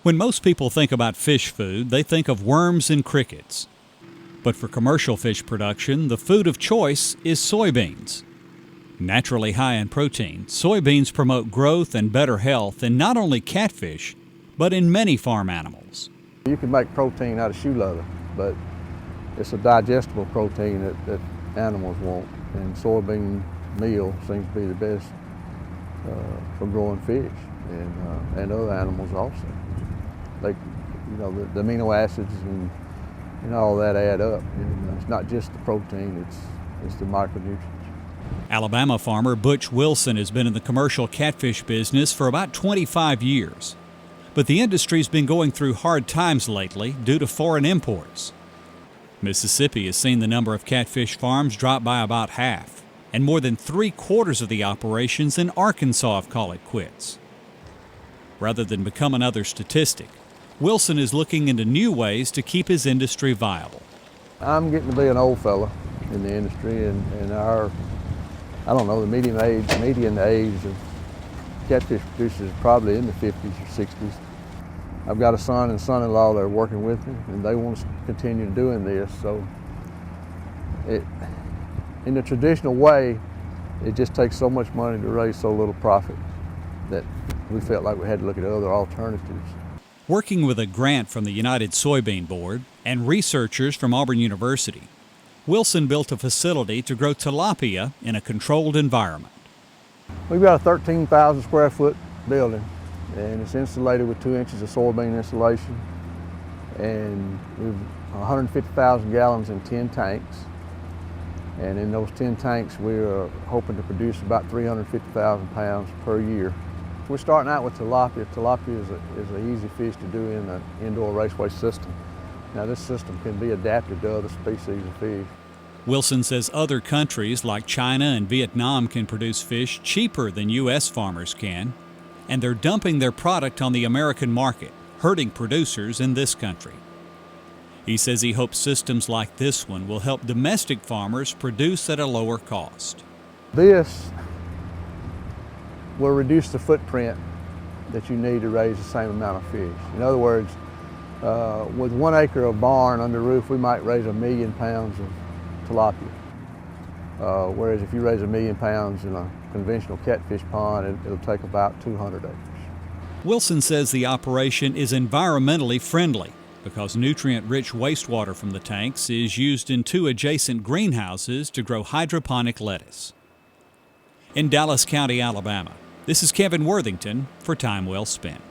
When most people think about fish food, they think of worms and crickets. But for commercial fish production, the food of choice is soybeans. Naturally high in protein, soybeans promote growth and better health in not only catfish, but in many farm animals. You can make protein out of shoe leather, but it's a digestible protein that animals want, and soybean meal seems to be the best for growing fish and other animals also. Like, the amino acids and all that add up. It's not just the protein, it's the micronutrients. Alabama farmer Butch Wilson has been in the commercial catfish business for about 25 years. But the industry's been going through hard times lately due to foreign imports. Mississippi has seen the number of catfish farms drop by about half, and more than 3/4 of the operations in Arkansas have called it quits. Rather than become another statistic, Wilson is looking into new ways to keep his industry viable. I'm getting to be an old fella in the industry, and our, the median age of catfish producers is probably in the 50s or 60s. I've got a son and son-in-law that are working with me, and they want to continue doing this. So in the traditional way, it just takes so much money to raise so little profit that we felt like we had to look at other alternatives. Working with a grant from the United Soybean Board and researchers from Auburn University, Wilson built a facility to grow tilapia in a controlled environment. We've got a 13,000 square foot building, and it's insulated with 2 inches of soybean insulation, and we've 150,000 gallons in 10 tanks. And in those 10 tanks, we're hoping to produce about 350,000 pounds per year. We're starting out with tilapia. Tilapia is an easy fish to do in an indoor raceway system. Now, this system can be adapted to other species of fish. Wilson says other countries like China and Vietnam can produce fish cheaper than U.S. farmers can, and they're dumping their product on the American market, hurting producers in this country. He says he hopes systems like this one will help domestic farmers produce at a lower cost. This will reduce the footprint that you need to raise the same amount of fish. In other words, with 1 acre of barn under roof, we might raise 1 million pounds of tilapia. Whereas if you raise 1 million pounds in a conventional catfish pond, it'll take about 200 acres. Wilson says the operation is environmentally friendly because nutrient-rich wastewater from the tanks is used in 2 adjacent greenhouses to grow hydroponic lettuce. In Dallas County, Alabama, this is Kevin Worthington for Time Well Spent.